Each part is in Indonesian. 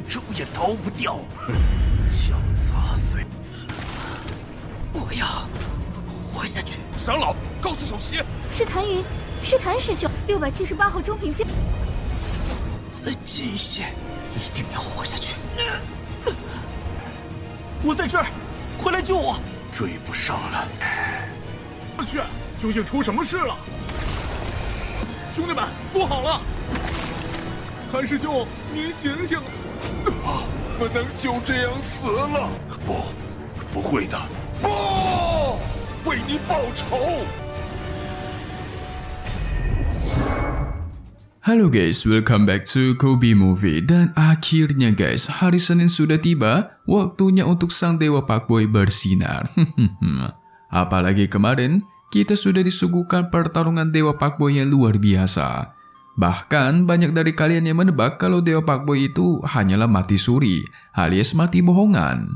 走也逃不掉。哼，小杂碎！我要活下去。长老，告诉首席，是谭云，是谭师兄，678号中品剑。再近一些，一定要活下去。我在这儿，快来救我！追不上了。过去，究竟出什么事了？兄弟们，不好了！谭师兄，您醒醒！不能就这样死了！不会的，不，为你报仇！ Halo guys, welcome back to Kobe Movie. Dan akhirnya guys, hari Senin sudah tiba, waktunya untuk sang Dewa Pakboy bersinar. Apalagi kemarin, kita sudah disuguhkan pertarungan Dewa Pakboy yang luar biasa. Bahkan banyak dari kalian yang menebak kalau Dewa Pakboy itu hanyalah mati suri, alias mati bohongan.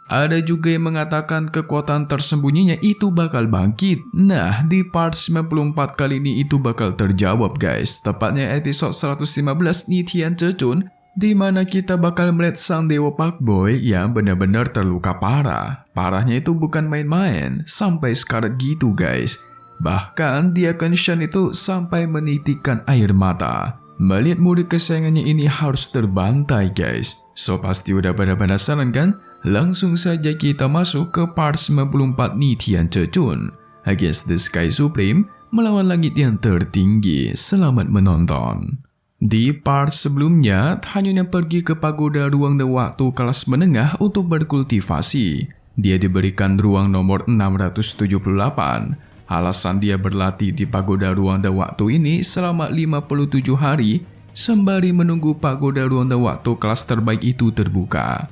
Ada juga yang mengatakan kekuatan tersembunyinya itu bakal bangkit. Nah, di part 94 kali ini itu bakal terjawab guys. Tepatnya episode 115 Nitian Cecun, di mana kita bakal melihat sang Dewa Pakboy yang benar-benar terluka parah. Parahnya itu bukan main-main, sampai sekarat gitu guys. Bahkan dia Kenshan itu sampai menitikkan air mata. Melihat murid kesayangannya ini harus terbantai guys. So pasti udah pada penasaran kan? Langsung saja kita masuk ke part 94 Nitian Cecun against the Sky Supreme melawan langit yang tertinggi. Selamat menonton. Di part sebelumnya, Hanyun yang pergi ke pagoda ruang dan waktu kelas menengah untuk berkultivasi. Dia diberikan ruang nomor 678. Alasan dia berlatih di pagoda ruang dan waktu ini selama 57 hari sembari menunggu pagoda ruang dan waktu kelas terbaik itu terbuka.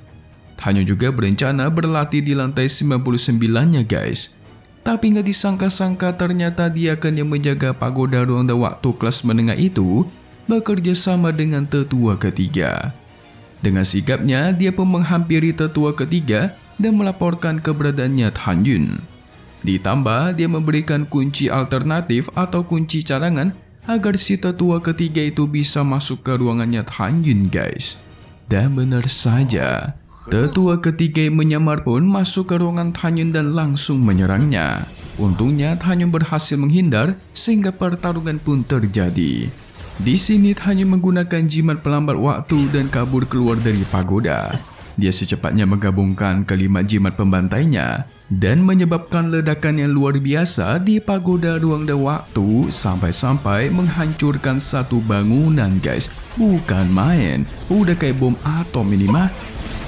Hanyun juga berencana berlatih di lantai 99-nya guys. Tapi nggak disangka-sangka ternyata dia akan yang menjaga pagoda ruang dan waktu kelas menengah itu bekerja sama dengan tetua ketiga. Dengan sigapnya, dia pun menghampiri tetua ketiga dan melaporkan keberadaannya Hanyun. Ditambah, dia memberikan kunci alternatif atau kunci cadangan agar si tetua ketiga itu bisa masuk ke ruangannya Hanyun guys. Dan benar saja, tetua ketiga yang menyamar pun masuk ke ruangan Hanyun dan langsung menyerangnya. Untungnya Hanyun berhasil menghindar sehingga pertarungan pun terjadi. Di sini Hanyun menggunakan jimat pelambat waktu dan kabur keluar dari pagoda. Dia secepatnya menggabungkan kelima jimat pembantainya dan menyebabkan ledakan yang luar biasa di pagoda ruang dan waktu sampai-sampai menghancurkan satu bangunan guys. Bukan main, udah kayak bom atom ini mah.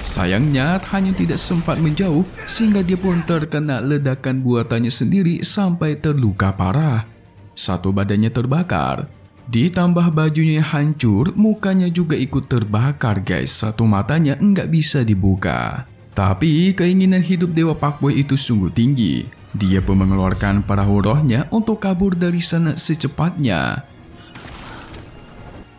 Sayangnya Hanyun tidak sempat menjauh sehingga dia pun terkena ledakan buatannya sendiri sampai terluka parah. Satu badannya terbakar. Ditambah bajunya yang hancur, mukanya juga ikut terbakar guys. Satu matanya nggak bisa dibuka. Tapi keinginan hidup Dewa Pakboy itu sungguh tinggi. Dia pun mengeluarkan perahu rohnya untuk kabur dari sana secepatnya.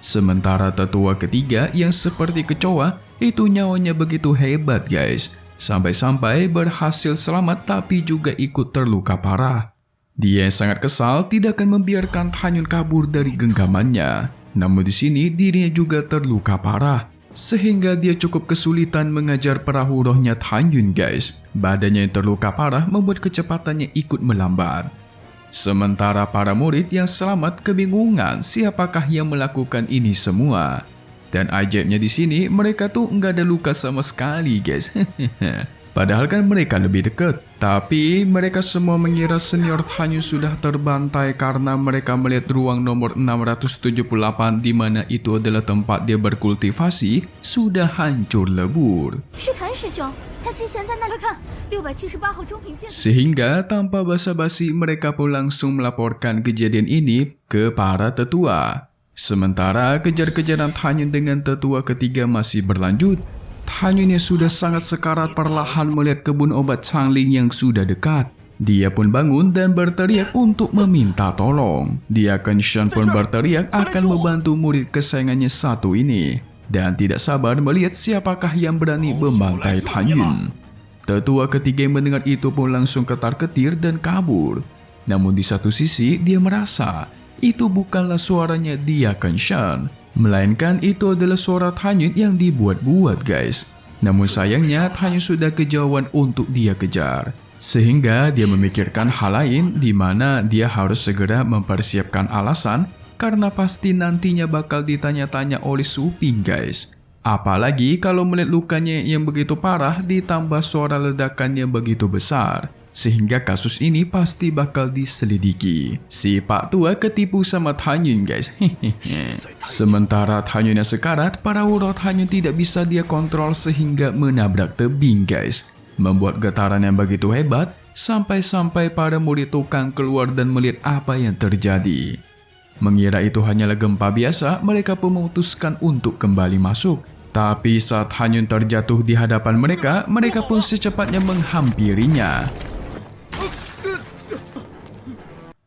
Sementara tetua ketiga yang seperti kecoa, itu nyawanya begitu hebat guys. Sampai-sampai berhasil selamat tapi juga ikut terluka parah. Dia yang sangat kesal tidak akan membiarkan Hanyun kabur dari genggamannya. Namun di sini dirinya juga terluka parah. Sehingga dia cukup kesulitan mengajar perahu rohnya Hanyun guys. Badannya yang terluka parah membuat kecepatannya ikut melambat. Sementara para murid yang selamat kebingungan siapakah yang melakukan ini semua. Dan ajaibnya di sini mereka tuh nggak ada luka sama sekali guys. Padahal kan mereka lebih dekat. Tapi mereka semua mengira senior Hanyun sudah terbantai karena mereka melihat ruang nomor 678 di mana itu adalah tempat dia berkultivasi sudah hancur lebur. Sehingga tanpa basa-basi mereka pun langsung melaporkan kejadian ini ke para tetua. Sementara kejar-kejaran Hanyun dengan tetua ketiga masih berlanjut. Hanyun yang sudah sangat sekarat perlahan melihat kebun obat Changling yang sudah dekat. Dia pun bangun dan berteriak untuk meminta tolong. Dia Kenshan pun berteriak akan membantu murid kesayangannya satu ini. Dan tidak sabar melihat siapakah yang berani membantai Hanyun. Tetua ketiga yang mendengar itu pun langsung ketar-ketir dan kabur. Namun di satu sisi dia merasa itu bukanlah suaranya dia Kenshan. melainkan itu adalah suara Tan Yun yang dibuat-buat guys. Namun sayangnya Tan Yun sudah kejauhan untuk dia kejar. Sehingga dia memikirkan hal lain di mana dia harus segera mempersiapkan alasan karena pasti nantinya bakal ditanya-tanya oleh Su Ping guys. Apalagi kalau melihat lukanya yang begitu parah ditambah suara ledakan yang begitu besar. Sehingga kasus ini pasti bakal diselidiki. Si Pak Tua ketipu sama Tan Yun guys. Sementara Tan Yun yang sekarat, para wurau Tan Yun tidak bisa dia kontrol sehingga menabrak tebing guys. Membuat getaran yang begitu hebat sampai-sampai para murid tukang keluar dan melihat apa yang terjadi. Mengira itu hanyalah gempa biasa, mereka pun memutuskan untuk kembali masuk. Tapi saat Tan Yun terjatuh di hadapan mereka, mereka pun secepatnya menghampirinya.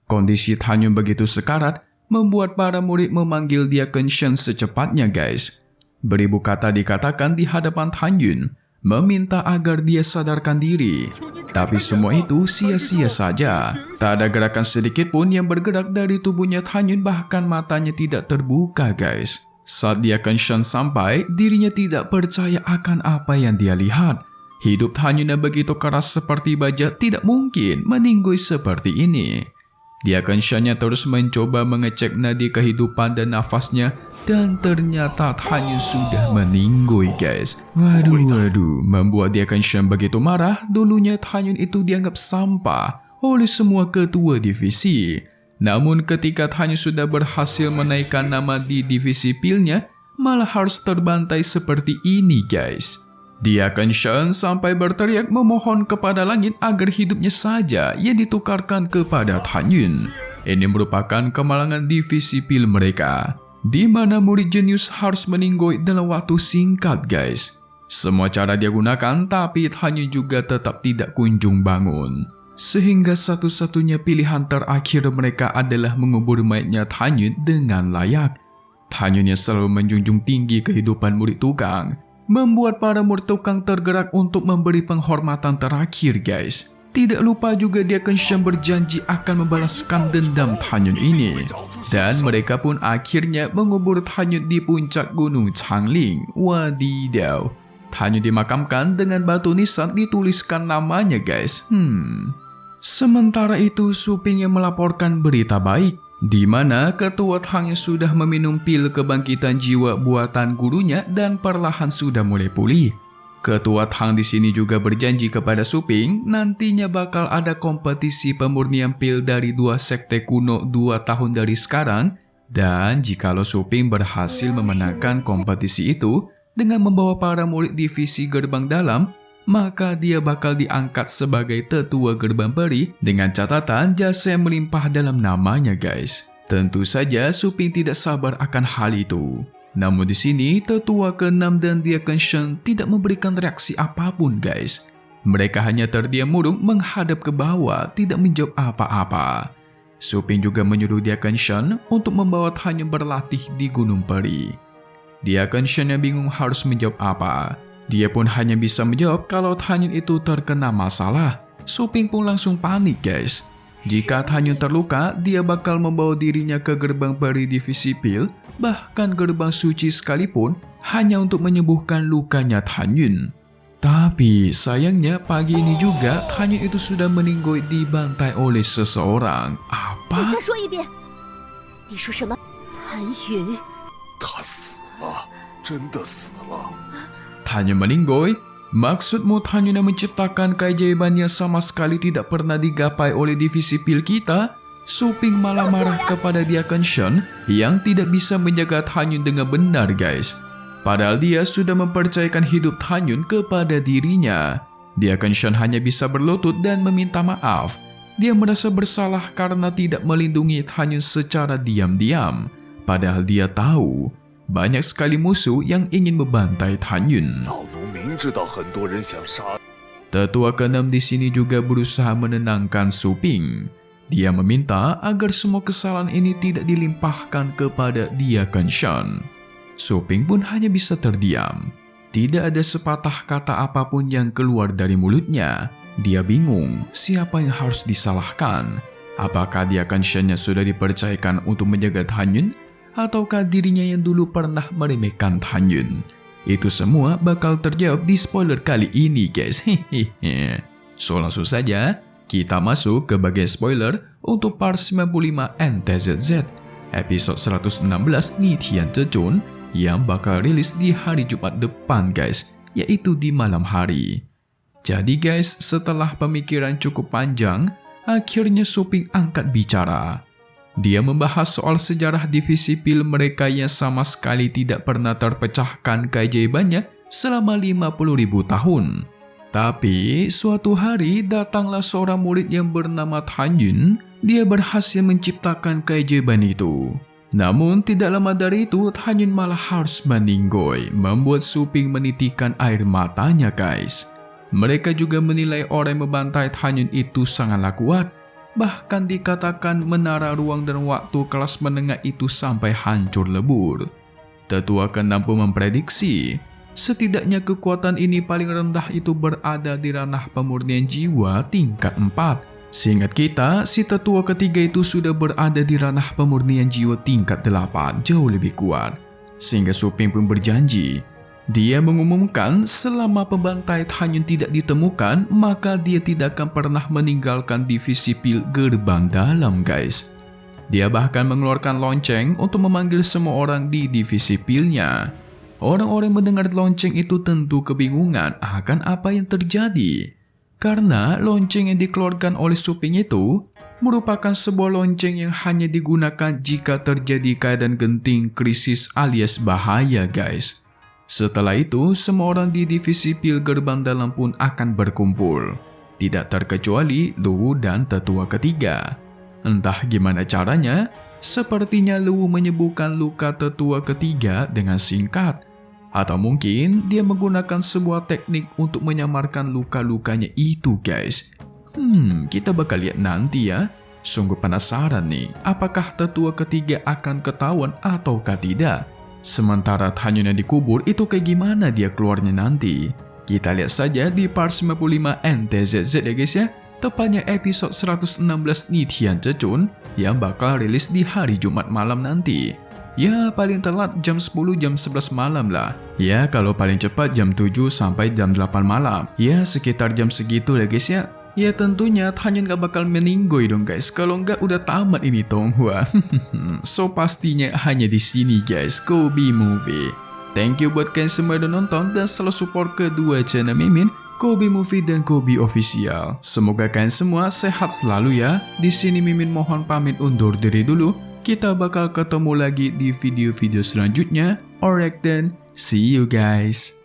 Kondisi Tan Yun begitu sekarat, membuat para murid memanggil dia Kenshin secepatnya guys. Beribu kata dikatakan di hadapan Tan Yun, meminta agar dia sadarkan diri. Tapi semua itu sia-sia saja. Tak ada gerakan sedikit pun yang bergerak dari tubuhnya Tan Yun, bahkan matanya tidak terbuka guys. Saat dia Kenshin sampai, dirinya tidak percaya akan apa yang dia lihat. Hidup Tan Yun yang begitu keras seperti baja tidak mungkin meninggoy seperti ini. Dia Kenshinnya terus mencoba mengecek nadi kehidupan dan nafasnya, dan ternyata Tan Yun sudah meninggoy guys. Waduh, membuat dia Kenshin begitu marah. Dulunya Tan Yun itu dianggap sampah oleh semua ketua divisi. Namun ketika Tan Yun sudah berhasil menaikkan nama di divisi pilnya, malah harus terbantai seperti ini guys. Dia Kenshin sampai berteriak memohon kepada langit agar hidupnya saja yang ditukarkan kepada Tan Yun. Ini merupakan kemalangan divisi pil mereka, di mana murid jenius harus meninggoy dalam waktu singkat guys. Semua cara dia gunakan, tapi Tan Yun juga tetap tidak kunjung bangun. Sehingga satu-satunya pilihan terakhir mereka adalah mengubur mayatnya Tan Yun dengan layak. Tan Yun yang selalu menjunjung tinggi kehidupan murid tukang, membuat para murid tukang tergerak untuk memberi penghormatan terakhir guys. Tidak lupa juga dia Kenshin berjanji akan membalaskan dendam Tan Yun ini. Dan mereka pun akhirnya mengubur Tan Yun di puncak gunung Changling. Wadidaw. Tan Yun dimakamkan dengan batu nisan dituliskan namanya guys. Sementara itu Su Ping yang melaporkan berita baik, di mana ketua Tang yang sudah meminum pil kebangkitan jiwa buatan gurunya dan perlahan sudah mulai pulih. Ketua Tang di sini juga berjanji kepada Su Ping nantinya bakal ada kompetisi pemurnian pil dari 2 sekte kuno 2 tahun dari sekarang, dan jikalau Su Ping berhasil memenangkan kompetisi itu dengan membawa para murid divisi gerbang dalam, maka dia bakal diangkat sebagai tetua gerbang peri dengan catatan jasa yang melimpah dalam namanya guys. Tentu saja Su Ping tidak sabar akan hal itu. Namun di sini tetua ke-6 dan dia Kenshin tidak memberikan reaksi apapun guys. Mereka hanya terdiam murung menghadap ke bawah, tidak menjawab apa-apa. Su Ping juga menyuruh dia Kenshin untuk membawa Tan Yun berlatih di Gunung Peri. Dia Kenshin yang bingung harus menjawab apa. Dia pun hanya bisa menjawab kalau Tan Yun itu terkena masalah. Su Ping pun langsung panik guys. Jika Tan Yun terluka, dia bakal membawa dirinya ke gerbang peri divisi pil, bahkan gerbang suci sekalipun, hanya untuk menyembuhkan lukanya Tan Yun. Tapi sayangnya pagi ini juga Tan Yun itu sudah meninggoy dibantai oleh seseorang. Apa? 再说一遍，你说什么？谭云，他死了，真的死了。 Tan Yun meninggoy? Maksudmu Tan Yun yang menciptakan keajaiban yang sama sekali tidak pernah digapai oleh divisi pil kita? Su Ping malah marah kepada dia Kenshin yang tidak bisa menjaga Tan Yun dengan benar guys. Padahal dia sudah mempercayakan hidup Tan Yun kepada dirinya. Dia Kenshin hanya bisa berlutut dan meminta maaf. Dia merasa bersalah karena tidak melindungi Tan Yun secara diam-diam. Padahal dia tahu banyak sekali musuh yang ingin membantai Tan Yun. Tetua ke-6 di sini juga berusaha menenangkan Su Ping. Dia meminta agar semua kesalahan ini tidak dilimpahkan kepada dia Kenshin. Su Ping pun hanya bisa terdiam. Tidak ada sepatah kata apapun yang keluar dari mulutnya. Dia bingung siapa yang harus disalahkan. Apakah dia Kenshin yang sudah dipercayakan untuk menjaga Tan Yun? ataukah dirinya yang dulu pernah meremehkan Tanyun? Itu semua bakal terjawab di spoiler kali ini guys. Hehehe. So langsung saja kita masuk ke bagian spoiler untuk part 95 NTZZ episode 116 Ni Tian Zhezhun yang bakal rilis di hari Jumat depan guys, yaitu di malam hari. Jadi guys, setelah pemikiran cukup panjang, akhirnya Su Ping angkat bicara. Dia membahas soal sejarah divisi pil mereka yang sama sekali tidak pernah terpecahkan keajaibannya selama 50.000 tahun. Tapi suatu hari datanglah seorang murid yang bernama Tanyun. Dia berhasil menciptakan keajaiban itu. Namun tidak lama dari itu Tanyun malah harus meninggoy, membuat Su Ping menitikkan air matanya guys. Mereka juga menilai orang yang membantai Tanyun itu sangatlah kuat. Bahkan dikatakan menara ruang dan waktu kelas menengah itu sampai hancur lebur. Tetua ke-6 pun memprediksi, setidaknya kekuatan ini paling rendah itu berada di ranah pemurnian jiwa tingkat 4. Seingat kita, si tetua ketiga itu sudah berada di ranah pemurnian jiwa tingkat 8, jauh lebih kuat. Sehingga Su Ping pun berjanji, dia mengumumkan selama pembantai Tanyun tidak ditemukan, maka dia tidak akan pernah meninggalkan divisi pil gerbang dalam guys. Dia bahkan mengeluarkan lonceng untuk memanggil semua orang di divisi pilnya. Orang-orang mendengar lonceng itu tentu kebingungan akan apa yang terjadi. Karena lonceng yang dikeluarkan oleh Su Ping itu merupakan sebuah lonceng yang hanya digunakan jika terjadi keadaan genting, krisis alias bahaya guys. Setelah itu, semua orang di divisi pil gerbang dalam pun akan berkumpul. Tidak terkecuali Lu dan tetua ketiga. Entah gimana caranya, sepertinya Lu menyembuhkan luka tetua ketiga dengan singkat. Atau mungkin dia menggunakan sebuah teknik untuk menyamarkan luka-lukanya itu guys. Kita bakal lihat nanti ya. Sungguh penasaran nih, apakah tetua ketiga akan ketahuan ataukah tidak? Sementara Tanyun yang dikubur itu kayak gimana dia keluarnya nanti? Kita lihat saja di part 95 NTZZ ya guys ya. Tepatnya episode 116 Ni Tian Zhezhun yang bakal rilis di hari Jumat malam nanti. Ya paling telat jam 10 jam 11 malam lah. Ya kalau paling cepat jam 7 sampai jam 8 malam. Ya sekitar jam segitu ya guys ya. Ya tentunya Tanyun gak bakal meninggoy dong guys, kalau nggak udah tamat ini Tonghua. So pastinya hanya di sini guys, Kobe Movie. Thank you buat kalian semua yang udah nonton dan selalu support kedua channel Mimin, Kobe Movie dan Kobe Official. Semoga kalian semua sehat selalu ya. Di sini Mimin mohon pamit undur diri dulu. Kita bakal ketemu lagi di video-video selanjutnya. Alright then, see you guys.